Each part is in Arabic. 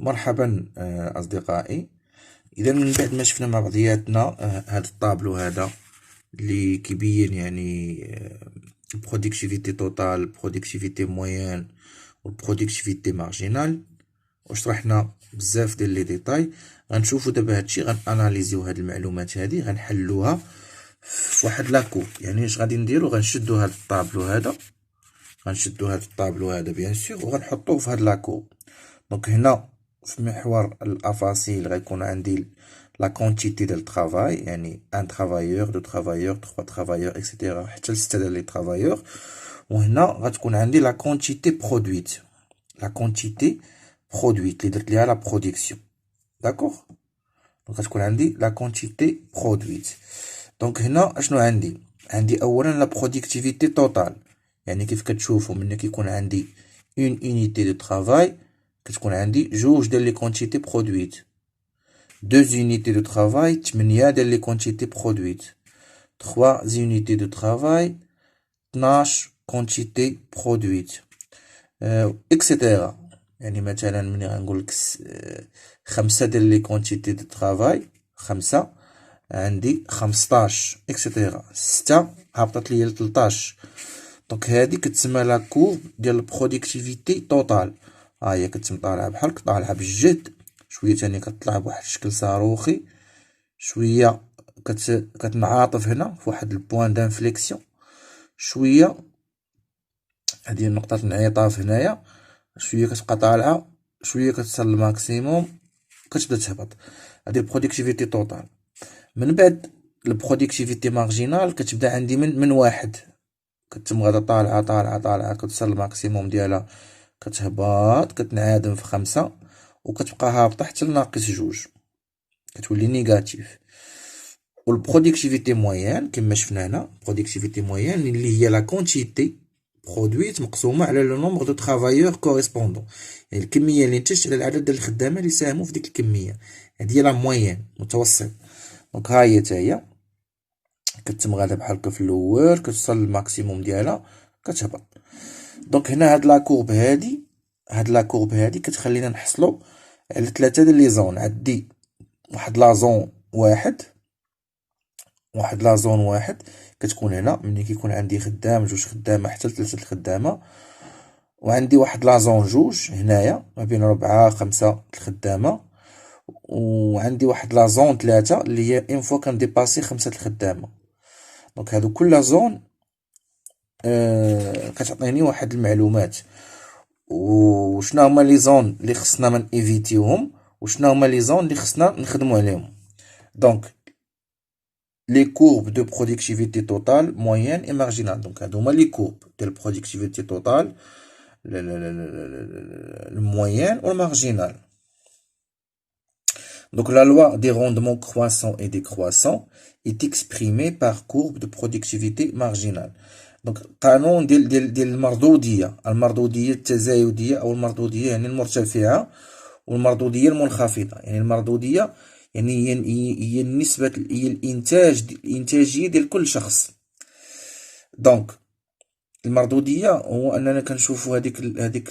مرحبا أصدقائي. إذا من بعد ما شفنا مع بعضياتنا هذا الطابلو هذا اللي كيبين يعني البرودكتيفيتي توتال، البرودكتيفيتي موين والبرودكتيفيتي مارجينال، وشرحنا بزاف ديال لي ديتاي. غنشوفو دابا هادشي، غناناليزيو هاد المعلومات هادي، غنحلوها فواحد لاكو. يعني اش غادي نديرو؟ غنشدو هاد الطابلو هذا، بيان سور، وغنحطوه في هاد لاكو. دونك هنا في محور الافاصيل غيكون عندي لا كونتيتي ديال الطرافاي، يعني ان طرافايور، دو طرافايور، تخوا طرافايور اكسيتيرا حتى لستة ديال لي طرافايور. وهنا غتكون عندي لا كونتيتي برودويت، اللي درت ليها لا برودكسيون. داكوغ، دونك غتكون عندي لا كونتيتي برودويت. دونك هنا اشنو عندي اولا لا برودكتيفيتي توتال، يعني كيف كتشوفوا ملي كيكون عندي اون اونيتي دو طرافاي كتكون عندي جوج ديال لي كونتيتي برودويت، دو زونيتي دو طرافاي 8 ديال لي كونتيتي برودويت، 3 زونيتي دو طرافاي 12 كونتيتي برودويت، اكسيتيرا. يعني مثلا ملي غنقولك 5 ديال لي كونتيتي دو طرافاي، 5 عندي 15 اكسيتيرا، 6 هبطت ليا ل 13. دونك هادي كتسمى لا كورب ديال البرودكتيفيتي توتال. ها هي كتسمى طالعه بحال طالعه بالجد، شويه تاني كتطلع بواحد الشكل صاروخي، شويه كتنعاطف هنا فواحد البوان دانفليكسيون، شويه هادي نقطه الانعطاف هنايا، شويه كتبقى طالعه، شويه كتوصل للماكسيموم، كتبدا تهبط. هادي البرودكتيفيتي توتال. من بعد البرودكتيفيتي مارجينال كتبدا عندي من واحد، كتم غادا طالعه كتوصل للماكسيموم ديالها، كتهبط كتنعدم في 5 وكتبقى هابطه حتى لناقص 2، كتولي نيجاتيف. والبرودكتيفيتي موين كما شفنا هنا، برودكتيفيتي موين اللي هي لا كونتيتي برودويت مقسومه على لو نومبر دو طرافايور كوريسبوندون، يعني الكميه اللي نتجت على العدد ديال الخدامه اللي ساهموا في ديك الكميه، هذه هي لا موين، متوسط. دونك ها هي هي كتم غادا بحال هكا في الاول، كتوصل للماكسيموم ديالها كتهبط. دونك هنا هاد لا كورب هادي كتخلينا نحصلو على 3 ديال لي زون. عندي واحد لا زون واحد كتكون هنا ملي كيكون عندي خدام، جوج خدامه حتى ل3 الخدامه، وعندي واحد لا زون جوج هنايا ما بين 4 5 الخدامه، وعندي واحد لا زون 3 اللي هي اون فوا كنديباسي 5 الخدامه. دونك هادو كل زون كتعطيني واحد المعلومات، وشنا هما لي زون اللي خصنا من ايفيتيوهم، وشنا هما لي زون اللي خصنا نخدمو عليهم. دونك لي كورب دو برودكتيفيتي توتال موين اي مارجينال، دونك هادو هما لي كورب ديال برودكتيفيتي توتال، الموين والمارجينال. Donc la loi des rendements croissants et décroissants est exprimée par courbe de productivité marginale. دونك قانون ديال المردوديه التزايديه او المردوديه يعني المرتفعه، والمردوديه المنخفضه. يعني المردوديه يعني هي النسبه، هي الانتاجيه ديال كل شخص. دونك المردوديه هو اننا كنشوفوا هذيك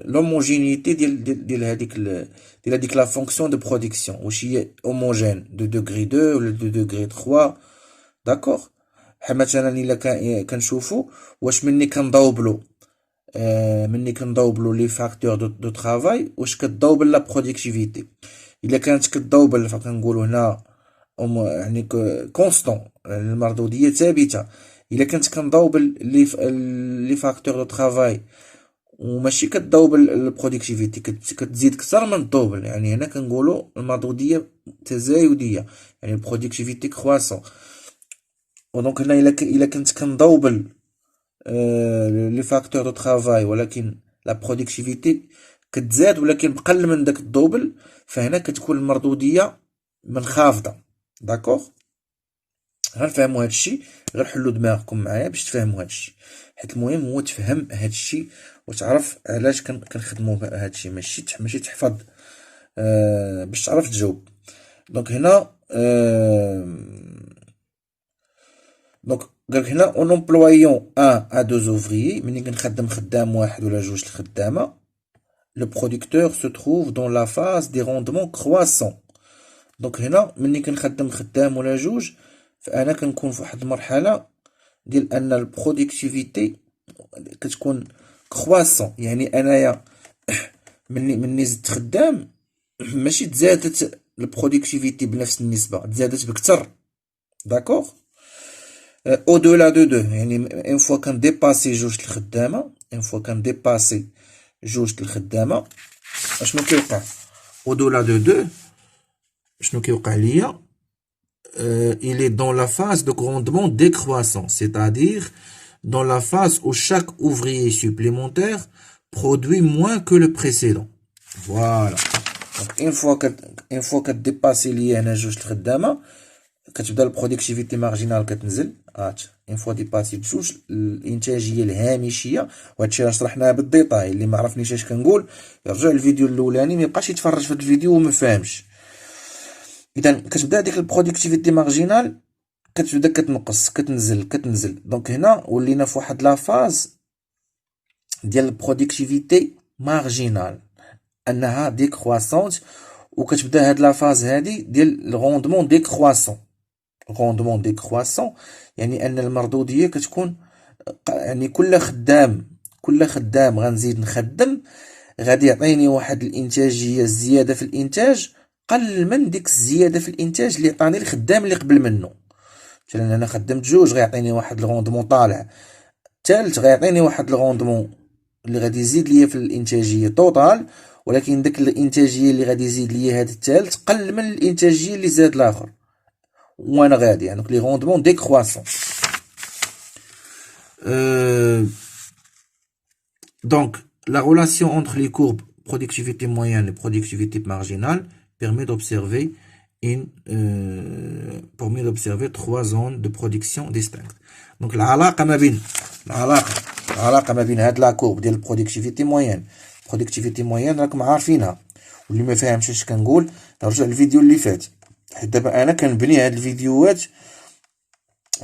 لوموجينيتي ديال هذيك لا فونكسيون دو برودكسيون، واش هي هوموجين دو دوغري 2 ولا دو دوغري 3. داكوغ، بحال مثلا الا كنشوفوا واش مني كنضوبلو لي فاكتور دو طرافاي، واش كتضوبل لا برودكتيفيتي. الا كانت كتضوبل فكنقولوا هنا يعني كونستون، المردوديه ثابته. الا كنت كنضوبل لي فاكتور دو طرافاي وماشي كتضوبل البرودكتيفيتي، كتزيد اكثر من الدوبل، يعني هنا كنقولوا المردوديه تزايديه، يعني البرودكتيفيتي كرواسون. ودونك هنا الا كنت كنضوبل لي فاكتور دو طرافاي ولكن لا برودكتيفيتي كتزاد ولكن بقل من داك الدوبل، فهنا كتكون المردوديه منخفضه. داكوغ، غنفهموا هادشي، غير حلوا دماغكم معايا باش تفهموا هادشي، حيت المهم هو تفهم هادشي وتعرف علاش كنخدموا هادشي، ماشي تحفظ باش تعرف تجاوب. دونك هنا دونك قالك هنا اون امبلويون 1 à 2 ouvriers، ملي كنخدم خدام واحد ولا جوج الخدامه، le producteur se trouve dans la phase des rendements croissants. دونك هنا ملي كنخدم خدام ولا جوج فانا كنكون فواحد المرحله ديال ان البرودكتيفيتي كتكون كرواسون، يعني انايا مني زدت خدام ماشي تزادت البرودكتيفيتي بنفس النسبه، تزادت بكثر. داكوغ او دولا دو يعني اون فوا كنديباسي جوج الخدامه، اشنو كيوقع او دولا دو شنو كيوقع ليا؟ il est dans la phase de grandement décroissant, c'est-à-dire dans la phase où chaque ouvrier supplémentaire produit moins que le précédent. Voilà. Donc une fois كتديباسي ليا هنا جوج الخدامه كتبدا البرودكتيفيتي مارجينال كتنزل. اون فوا ديباسيت جوج الانتاجيه الهامشيه، وهادشي راه شرحناه بالديتاي. اللي ما عرفنيش اش كنقول يرجع للفيديو الاولاني، ما يبقاش يتفرج في هاد الفيديو وما فاهمش. اذا كتبدا ديك البرودكتيفيتي مارجينال كتبدا كتنقص كتنزل. دونك هنا ولينا في واحد لا فاز ديال البرودكتيفيتي مارجينال انها ديكرواسونت، وكتبدا هاد لا فاز هادي ديال الروندمون ديكرواسون يعني ان المردوديه كتكون يعني كل خدام غنزيد نخدم غادي يعطيني واحد الانتاجيه زياده في الانتاج قل من ديك الزياده في الانتاج اللي عطاني الخدام اللي قبل منه. مثلا انا خدمت جوج غيعطيني واحد الروندمون طالع، الثالث غيعطيني واحد الروندمون اللي غادي يزيد ليا في الانتاجيه توتال، ولكن داك الانتاجيه اللي غادي يزيد ليا هذا الثالث قل من الانتاجيه اللي زاد الاخر، وانا غادي يعني لي روندمون ديكرواسون. Donc la relation entre les courbes productivité moyenne et productivité marginale permet d'observer trois zones de production distinctes. Donc العلاقه ما بين هاد لا كورب ديال البرودكتيفيتي موين راكم عارفينها، واللي ما فاهمش اش كنقول نرجع للفيديو اللي فات. حيت دابا انا كنبني هاد الفيديوهات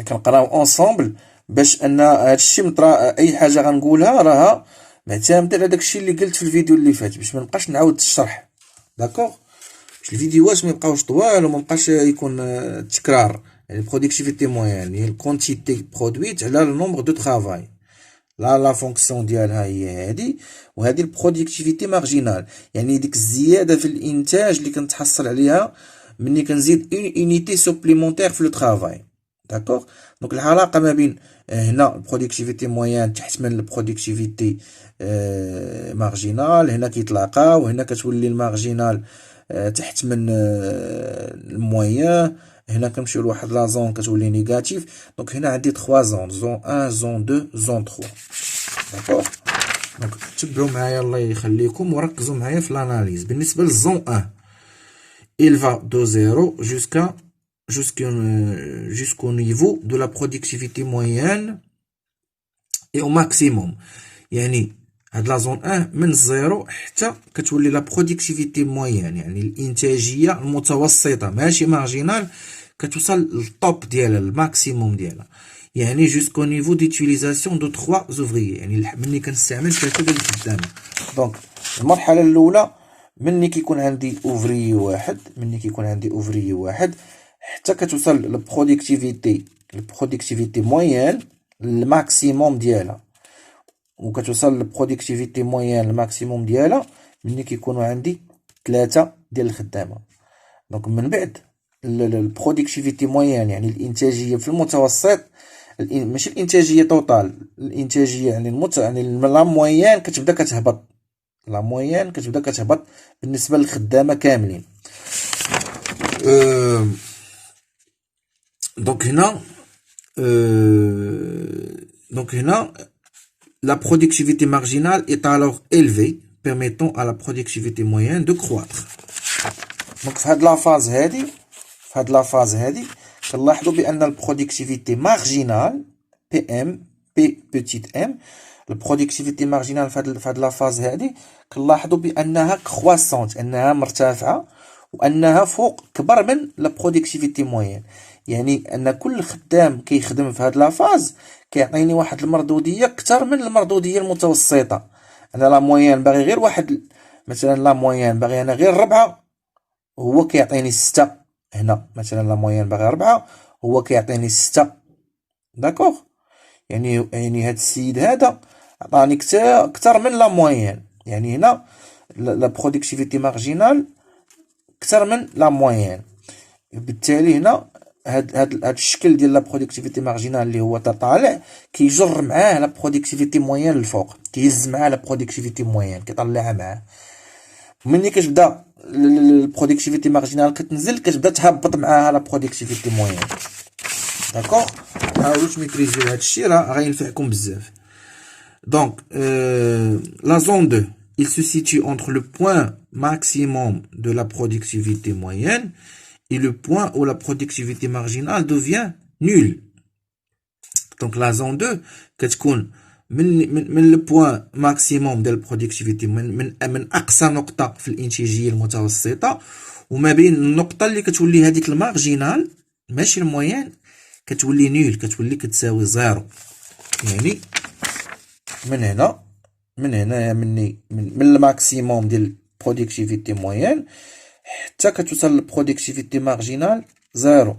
كنقراو اونصومبل باش ان هادشي مطرا اي حاجه غنقولها راها معتمده على داكشي اللي قلت في الفيديو اللي فات، باش ما نبقاش نعاود الشرح. داكوغ باش الفيديوهات ما يبقاوش طوال وما بقاش يكون تكرار. يعني برودكتيفيتي موين هي الكونتيتي برودويت على لو نومبر دو طرافاي، لا فونكسيون ديالها هي هادي، وهادي البرودكتيفيتي مارجينال يعني ديك الزياده في الانتاج اللي كنتحصل عليها مني كنزيد اون يونيتي سوبليمونتير في لو طرافاي. داكوغ دونك العلاقه ما بين هنا البرودكتيفيتي موين تحت من البرودكتيفيتي مارجينال، هنا كيتلاقاو، هنا كتولي المارجينال تحت من الموين، هنا كنمشيو لواحد لا زون كتولي نيجاتيف. دونك هنا عندي 3 زون، زون 1 زون 2 زون 3. داكوغ دونك تبعوا معايا الله يخليكم وركزوا معايا في الاناليز. بالنسبه للزون 1 il va de 0 jusqu'au niveau de la productivité moyenne et au maximum. يعني هاد لا زون 1 من 0 حتى كتولي لا برودكتيفيتي موين يعني الانتاجيه المتوسطه ماشي مارجينال، كتوصل للطوب ديالها الماكسيموم ديالها، يعني جوسكو نيفو ديتيليزاسيون دو 3 زوفريي يعني مني كنستعمل 3 ديال الخدامه. دونك المرحله الاولى مني كيكون عندي اوفري واحد حتى كتوصل البرودكتيفيتي موين الماكسيموم ديالها، وكتوصل البرودكتيفيتي موين الماكسيموم ديالها ملي كيكونوا عندي 3 ديال الخدامه. دونك من بعد البرودكتيفيتي موين يعني الانتاجيه في المتوسط، ماشي الانتاجيه توتال، الانتاجيه يعني يعني لا موين كتبدا كتهبط بالنسبه للخدامه كاملين. دونك هنا la productivité marginale est alors élevée, permettant à la productivité moyenne de croître. Donc في هاد لا فاز هادي كنلاحظوا بان البرودكتيفيتي مارجينال بي بيتيت ام، البرودكتيفيتي مارجينال في هاد لا فاز هادي كنلاحظوا بانها كرواسونت، انها مرتفعه وانها فوق كبر من لا برودكتيفيتي موين، يعني ان كل خدام كيخدم في هاد لا فاز كيعطيني واحد المردوديه اكثر من المردوديه المتوسطه. انا لا موين باغي غير واحد مثلا لا موين باغي انا غير 4 هو كيعطيني 6. هنا مثلا لا موين باغي 4 هو كيعطيني 6. داكوغ. يعني هاد السيد هذا عطاني كتر من لا موين. يعني هنا لا برودكتيفيتي مارجينال كتر من لا موين. بالتالي هنا هاد الشكل ديال لا برودكتيفيتي مارجينال اللي هو طالع كيجر معاه لا برودكتيفيتي موين للفوق، كيهز معاه لا برودكتيفيتي موين كيطلعها معاه. ملي كتبدا البرودكتيفيتي مارجينال كتنزل كتبدا تهبط معاها لا برودكتيفيتي موين. داكوغ. حاولوا تميتريزيو هادشي راه غينفعكم بزاف. Donc, la zone 2, il se situe entre le point maximum de la productivité moyenne et le point où la productivité marginale devient nulle. Donc, la zone 2, كتكون من le point maximum de la productivité من أقصى نقطة في الإنتاجية المتوسطة وما بين النقطة اللي كتولي هذيك المارجينال ماشي الموين كتولي نيل، كتولي كتساوي زيرو. يعني من هنا من الماكسيموم ديال برودكتيفيتي موين حتى كتوصل للبرودكتيفيتي مارجينال زيرو.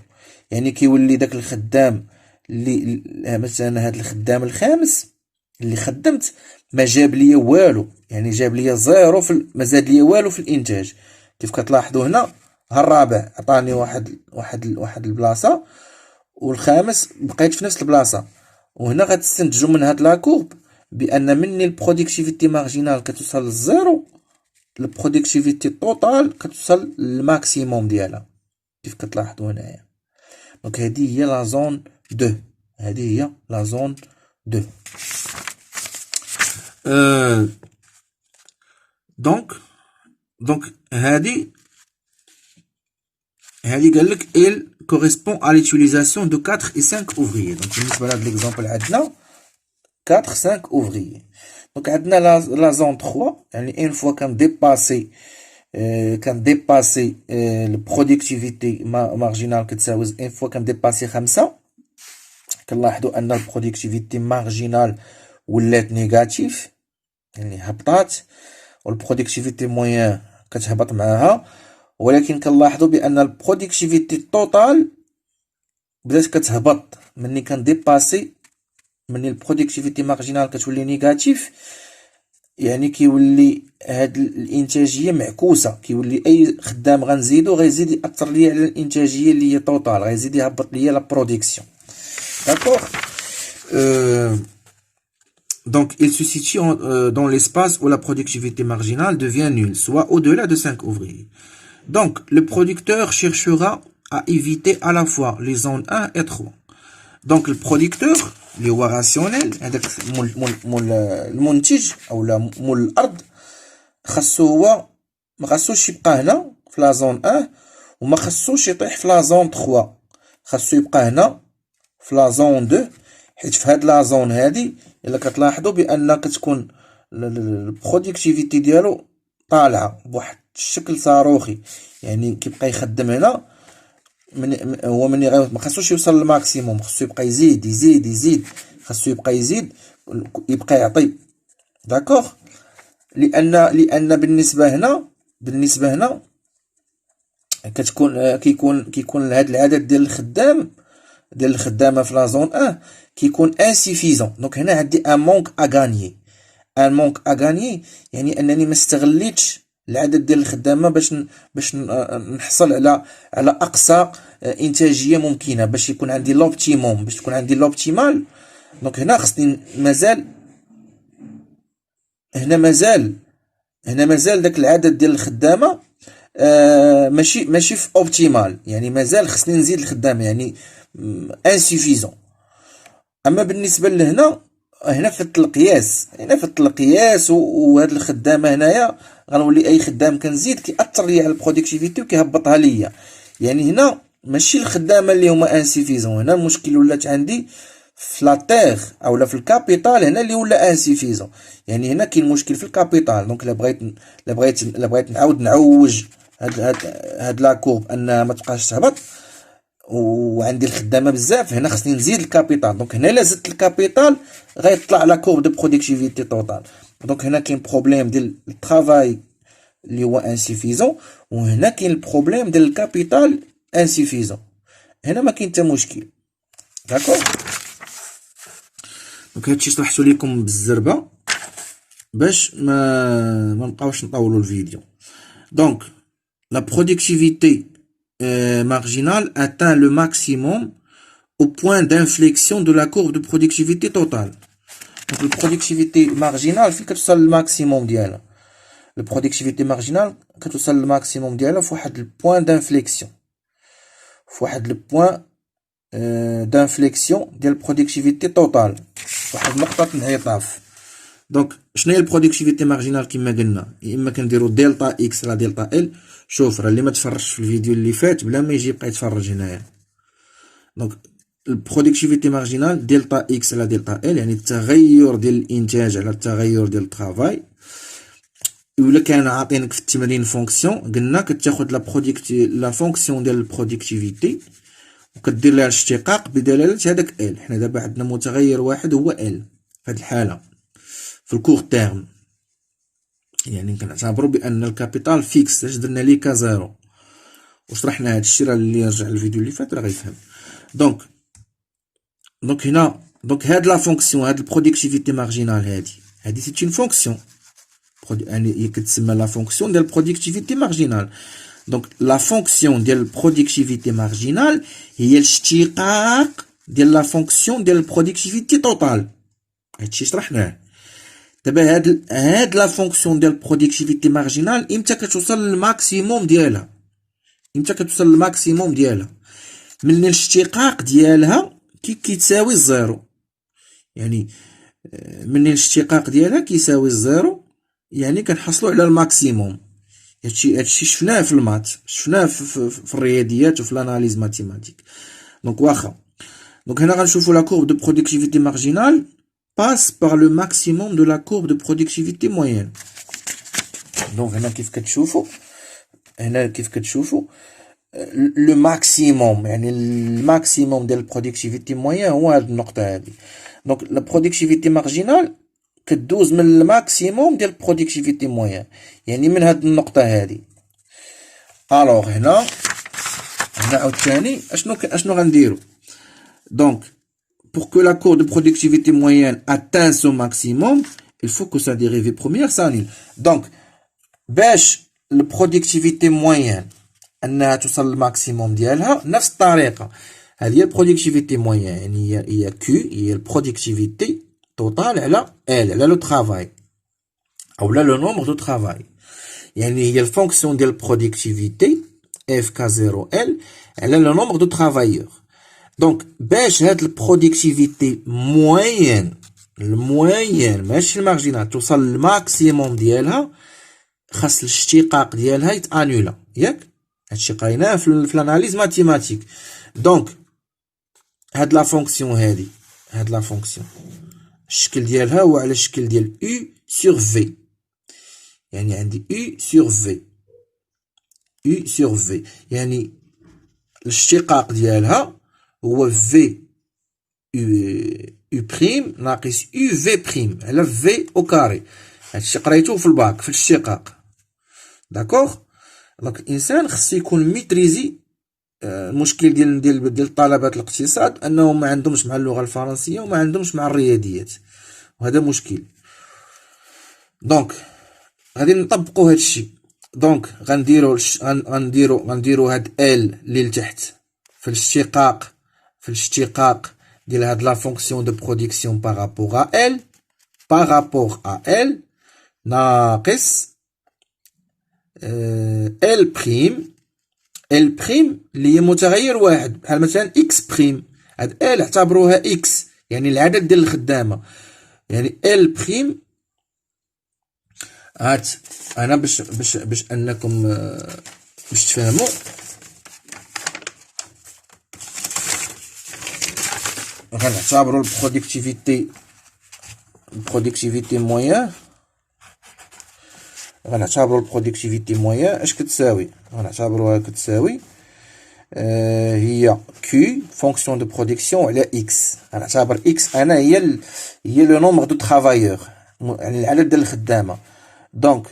يعني كيولي داك الخدام اللي مثلا هاد الخدام الخامس اللي خدمت ما جاب ليا والو، يعني جاب ليا زيرو ما زاد ليا والو في الانتاج. كيف كتلاحظوا هنا الرابع عطاني واحد البلاصه والخامس بقيت في نفس البلاصه. وهنا غتستنتجوا من هاد لاكورب بان مني البرودكتيفيتي مارجينال كتوصل للزيرو البرودكتيفيتي توتال كتوصل للماكسيموم ديالها كيف كتلاحظوا هنايا. دونك هذه هي لا زون 2. هذه هي لا زون 2. دونك هذه قال لك il correspond à l'utilisation de 4 et 5 ouvriers. donc بالنسبه لهاد l'exemple عندنا 4 5 ouvriers. donc عندنا la zone 3 يعني une fois كان ديباسي البرودكتيفيتي مارجينال كتساوي une fois كان ديباسي 5 كنلاحظوا ان البرودكتيفيتي مارجينال ولات نيجاتيف يعني هبطات والبرودكتيفيتي موين كتهبط معاها. ولكن كنلاحظوا بان البرودكتيفيتي توتال بدات كتهبط مني كنديباسي مني البرودكتيفيتي مارجينال كتولي نيجاتيف. يعني كيولي هاد الانتاجيه معكوسه، كيولي اي خدام غنزيدو غيزيد ياثر ليا على الانتاجيه اللي هي توتال، غيزيد يهبط ليا لا برودكسيون. داكوغ. Donc, il se situe dans l'espace où la productivité marginale devient nulle, soit au-delà de 5 ouvriers. Donc, le producteur cherchera à éviter à la fois les zones 1 et 3. Donc, le producteur, اللي هو راسيونيل هذاك مول المنتج اولا مول الارض خاصو هو ما خاصوش يبقى هنا في لا زون 1 وما خاصوش يطيح في لا زون 3، خاصو يبقى هنا في لا زون 2. حيت في هاد لا زون هادي الا كتلاحظوا بان كتكون البرودكتيفيتي ديالو طالعه بواحد الشكل صاروخي، يعني كيبقى يخدم هنا هو مني غير ما خاصوش يوصل للماكسيموم، خاصو يبقى يزيد خاصو يبقى يزيد يبقى يعطي. داكوغ. لان بالنسبه هنا كتكون كيكون هذا العدد ديال الخدامه في لا زون 1 كيكون انسيفيزون. دونك هنا عندي ان مونك ا غانيي يعني انني ما استغليتش العدد ديال الخدامه باش نحصل على اقصى انتاجيه ممكنه باش يكون عندي لوبتيموم، باش تكون عندي لوبتيمال. دونك هنا خصني مازال داك العدد ديال الخدامه ماشي في اوبتيمال، يعني مازال خصني نزيد الخدامه يعني انسيفيزون. اما بالنسبه هنا في القياس وهاد الخدامه هنايا غنولي اي خدام كنزيد كيأثر ليا على البرودكتيفيتي وكيهبطها ليا. يعني هنا ماشي الخدامه اللي هما انسيفيزون، هنا المشكل ولات عندي في لا تيغ اولا في الكابيتال هنا اللي ولا انسيفيزون. يعني هنا كاين مشكل في الكابيتال. دونك لا بغيت نعاود نعوج هاد لا كورب انها ما تبقاش تهبط وعندي الخدامه بزاف، هنا خصني نزيد الكابيتال. دونك هنا الا زدت الكابيتال غيطلع لا كورب دو برودكتيفيتي توتال. دونك هنا كاين بروبليم ديال الترافاي اللي هو انسيفيزون، وهنا كاين البروبليم ديال الكابيتال انسيفيزون. هنا ما كاين حتى مشكل. داكوغ. دونك هادشي شرحتو لكم بالزربه باش ما نبقاوش نطولوا الفيديو. دونك la productivité marginale atteint le maximum au point d'inflexion de la courbe de productivité totale. Donc la productivité marginale فين كتوصل للماكسيموم ديالها. La productivité marginale كتوصل للماكسيموم ديالها فواحد البوان دانفليكسيون، فواحد البوان دانفليكسيون ديال البرودكتيفيتي توتال، واحد نقطة انعطاف. دونك شنو هي البرودكتيفيتي مارجينال؟ كما قلنا يا اما كنديرو دلتا اكس على دلتا ال. شوف راه اللي ما تفرجش في الفيديو اللي فات بلا ما يجي يبقى يتفرج هنايا. دونك البرودكتيفيتي مارجينال دلتا اكس على دلتا ال، يعني التغير ديال الانتاج على التغير ديال الترافاي. ولا كان عاطينك في التمرين فونكسيون قلنا كتاخد لا فونكسيون ديال البرودكتيفيتي وكدير لها الاشتقاق بدلاله هذاك ال. حنا دابا عندنا متغير واحد هو ال في هذه الحاله في الكور تيرم، يعني كنعتبروا بان الكابيتال فيكس. اش درنا ليه كزيرو وشرحنا هذا الشيء، راه اللي يرجع للفيديو اللي فات راه غيفهم. دونك هنا هاد لا فونكسيون، هاد البرودكتيفيتي مارجينال هادي سي اون فونكسيون، يعني كتسمى لا فونكسيون ديال البرودكتيفيتي مارجينال. دونك لا فونكسيون ديال البرودكتيفيتي مارجينال هي الاشتقاق ديال لا فونكسيون ديال البرودكتيفيتي توتال. هادشي شرحناه. دابا هاد لا فونكسيون ديال البرودكتيفيتي مارجينال امتى كتوصل للماكسيموم ديالها؟ من الاشتقاق ديالها كيتساوي الزيرو، يعني من الاشتقاق ديالها كيساوي الزيرو، يعني كنحصلوا على الماكسيموم. هادشي شفناه في المات، شفناه في الرياضيات وفي الاناليز ماتيماتيك. دونك واخا دونك هنا غنشوفوا لا كورب دو برودكتيفيتي مارجينال passe par le maximum de la courbe de productivité moyenne. Donc هنا كيف كتشوفوا لو ماكسيموم، يعني الماكسيموم ديال البرودكتيفيتي موين هو هاد النقطه هادي. دونك لا برودكتيفيتي مارجينال كدوز من الماكسيموم ديال البرودكتيفيتي موين، يعني من هاد النقطه هادي. الوغ هنا عاوتاني اشنو غنديرو؟ دونك pour que la courbe de productivité moyenne atteigne son maximum, il faut que sa dérivée première s'annule. Donc, باش البرودكتيفيتي موين انها توصل للماكسيموم ديالها نفس الطريقه. هذه هي البرودكتيفيتي موين، يعني هي كيو، هي البرودكتيفيتي توتال على ال، على لو ترافاي او لا لو نومبر دو ترافاي. يعني هي الفونكسيون ديال البرودكتيفيتي اف كا 0 ال على لو نومبر دو ترافايور. دونك باش هاد البرودكتيفيتي موين، الموين ماشي المارجينال، توصل للماكسيموم ديالها خاص الاشتقاق ديالها يتانولا، ياك؟ هادشي قريناه في الاناليز ماتيماتيك. دونك هاد لا فونكسيون هاد لا فونكسيون الشكل ديالها هو على الشكل ديال u sur v، يعني عندي u sur v، يعني الاشتقاق ديالها هو v u بريم ناقص u v بريم على v او كاري. هادشي قريتوه في الباك في الاشتقاق. داكوغ. دونك الانسان خصو يكون ميتريزي. المشكل ديال طلبات الاقتصاد انهم ما عندهمش مع اللغه الفرنسيه وما عندهمش مع الرياضيات، وهذا مشكل. دونك غادي نطبقوا هذا الشيء. دونك غنديروا هاد ال اللي لتحت في الاشتقاق ديال هاد لا فونكسيون دو برودكسيون بارابور ا ال ناقص ال بريم اللي هي متغير واحد، بحال مثلا اكس بريم. هاد ال اعتبروها اكس، يعني العدد ديال الخدامه، يعني ال بريم. هات انا باش انكم باش تفهموا غنعتبروا البرودكتيفيتي موين. غنعتبروا البرودكتيفيتي موين اش كتساوي؟ غنعتبروها كتساوي هي كي فونكسيون دو برودكسيون على اكس. غنعتبر اكس انا هي لو نومبر دو ترافايور، يعني العدد ديال الخدامه. دونك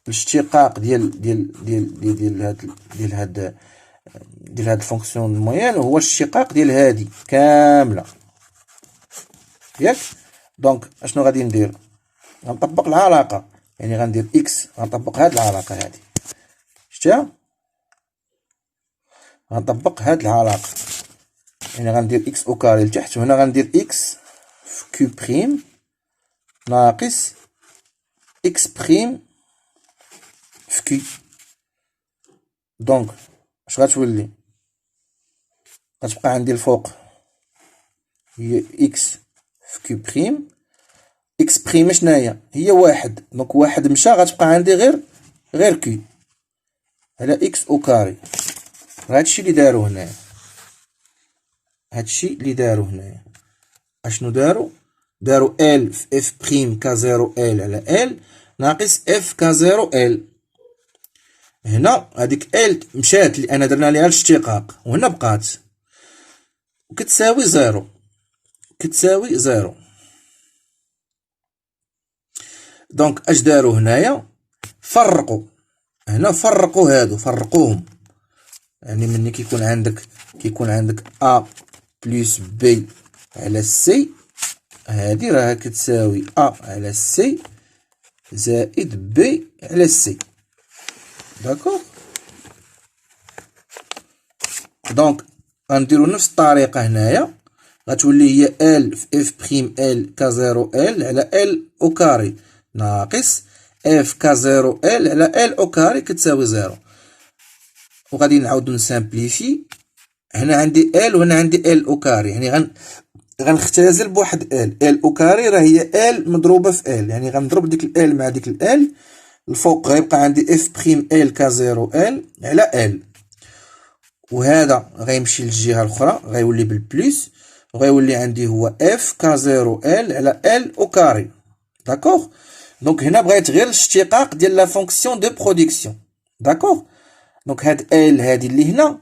الاشتقاق ديال هاد الفونكسيون موين هو الاشتقاق ديال هادي كامله، ياك؟ دونك اشنو غادي ندير؟ غنطبق العلاقه، يعني غندير اكس، غنطبق هاد العلاقه هادي، شتيها؟ غنطبق هاد العلاقه، يعني غندير اكس او كاري لتحت، وهنا غندير اكس في كيو بريم ناقص اكس بريم في كي. دونك اش غتولي؟ غتبقى عندي الفوق هي اكس في كي بريم، اكس بريم شناهي؟ هي واحد، دونك واحد مشى، غتبقى عندي غير كي على اكس او كاري. هادشي اللي دارو هنايا، هادشي اللي دارو هنايا. اشنو دارو ال في اف بريم كا زيرو ال على ال ناقص اف كا زيرو ال. هنا هاديك ال مشات لان درنا ليها الاشتقاق، وهنا بقات كتساوي زيرو. دونك اش دارو هنايا؟ فرقوا هنا، فرقوهم، يعني ملي كيكون عندك ا بلس بي على سي، هادي راها كتساوي ا على سي زائد بي على سي، داكوغ؟ دونك غنديرو نفس الطريقه هنايا، غتولي هي ال في اف بريم ال كا زيرو ال على ال او كاري ناقص اف كا زيرو ال على ال او كاري كتساوي زيرو. وغادي نعاودو نسامبليفي، هنا عندي ال وهنا عندي ال او كاري، يعني غنختزل بواحد ال او كاري راه هي ال مضروبه في ال، يعني غنضرب ديك ال مع ديك ال، الفوق غيبقى عندي اف بريم ال كا زيرو ال على ال، وهذا غيمشي للجهه الاخرى غيولي بالبليس، وغيولي عندي هو اف كا زيرو ال على ال او كاري، داكوغ؟ دونك هنا بغيت غير الاشتقاق ديال لا فونكسيون دو برودكسيون، داكوغ؟ دونك هاد ال هادي اللي هنا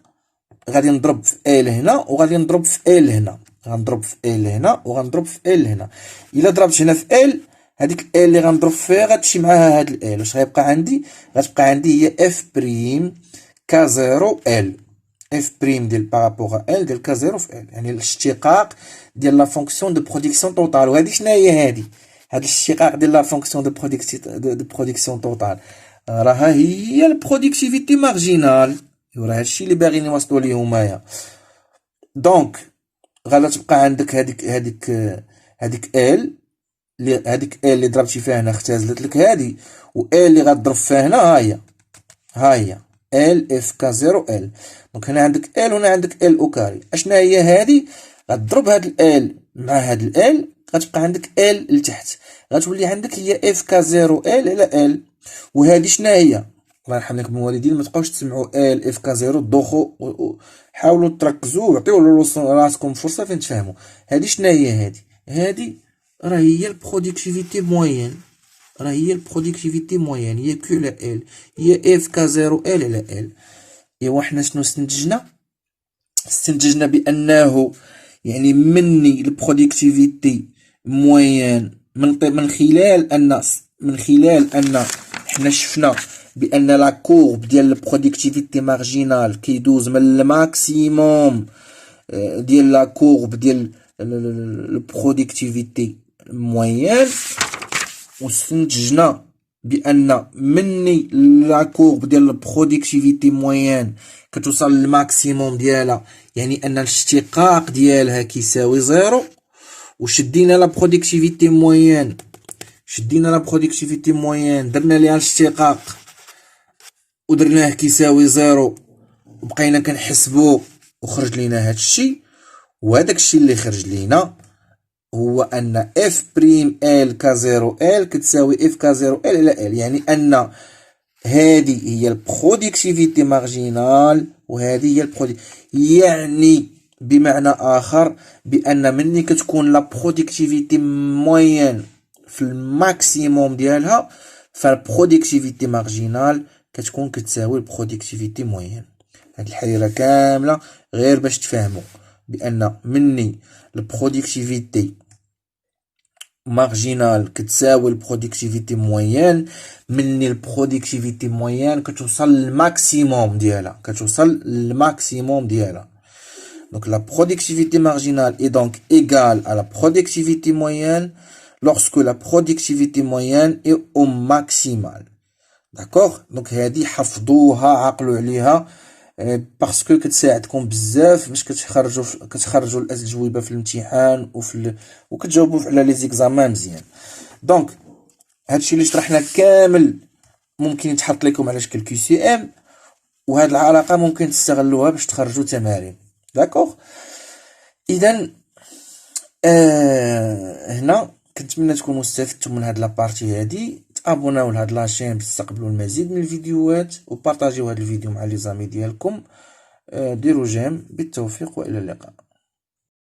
غادي نضرب في ال هنا، وغادي نضرب في ال هنا، غنضرب في ال هنا وغنضرب في ال هنا. الا ضربت هنا في ال، هذيك ال اللي غنضرب فيها غتمشي معاها هاد ال، واش غيبقى عندي؟ غتبقى عندي هي اف بريم كا زيرو ال، اف بريم ديال بارابور ال ديال كا زيرو في ال، يعني الاشتقاق ديال لا فونكسيون دو برودكسيون توتال. وهادي شناهي هادي؟ هاد الاشتقاق ديال لا فونكسيون دو برودكسيون توتال راها هي البرودكتيفيتي مارجينال، وراه هادشي اللي باغيين يوصلوا ليه هما. دونك غادا تبقى عندك هاديك ال اللي ضربتي فيها هنا اختزلت لك هادي، و ال اللي غتضرب فيها هنا ها هي ال اف كا زيرو ال. دونك هنا عندك ال وهنا عندك ال او كاري. اشنا هي هادي؟ غتضرب هاد ال مع هاد ال، غتبقى عندك ال لتحت، غتولي عندك هي اف كا زيرو ال على ال. وهادي شنا هي؟ الله يرحم لكم الوالدين، ما تبقاوش تسمعوا ال اف كا زيرو دوخو، حاولوا تركزوا وعطيو راسكم فرصه فين تفهموا. هادي شنا هي؟ هادي راه هي البرودكتيفيتي موين، راه هي البرودكتيفيتي موين، هي كيو على ال، هي اف كا زيرو ال على ال. ايوا حنا شنو استنتجنا بانه يعني مني البرودكتيفيتي موين من خلال ان حنا شفنا بان لا كورب ديال البرودكتيفيتي مارجينال كيدوز من الماكسيموم ديال لا كورب ديال البرودكتيفيتي موين. واستنتجنا بان مني لا كورب ديال البرودكتيفيتي موين كتوصل للماكسيموم ديالها، يعني ان الاشتقاق ديالها كيساوي زيرو. وشدينا لا برودكتيفيتي موين درنا ليها الاشتقاق ودرناه كيساوي زيرو، وبقينا كنحسبو وخرج لينا هادشي. وهداك الشيء اللي خرج لينا هو ان اف بريم ال كا زيرو ال كتساوي اف كا زيرو ال على ال، يعني ان هذه هي البرودكتيفيتي مارجينال وهذه هي يعني بمعنى اخر بان مني كتكون لا برودكتيفيتي موين في الماكسيموم ديالها، فالبرودكتيفيتي مارجينال كتكون كتساوي البرودكتيفيتي موين. هاد الحيره كامله غير باش تفهموا بان مني البرودكتيفيتي مارجينال كتساوي البرودكتيفيتي موين. مني البرودكتيفيتي موين كتوصل للماكسيموم ديالها، Donc la productivité marginale est donc égale à la productivité moyenne lorsque la productivité moyenne est au maximal. D'accord? Donc هذه حفظوها، عقلوا عليها، parce que كتساعدكم بزاف باش كتخرجوا الأجوبة في الامتحان وكتجاوبوا على لي زيكزامان مزيان. دونك هادشي اللي شرحنا كامل ممكن يتحط لكم على شكل QCM، وهاد العلاقة ممكن تستغلوها باش تخرجوا تمارين. داكوغ؟ اذا هنا كنتمنى تكونوا استفدتم من هاد لابارتي هادي. تابوناو لهاد لاشين باش تستقبلوا المزيد من الفيديوهات، وبارطاجيو هاد الفيديو مع لي زامي ديالكم. ديروا جيم. بالتوفيق والى اللقاء.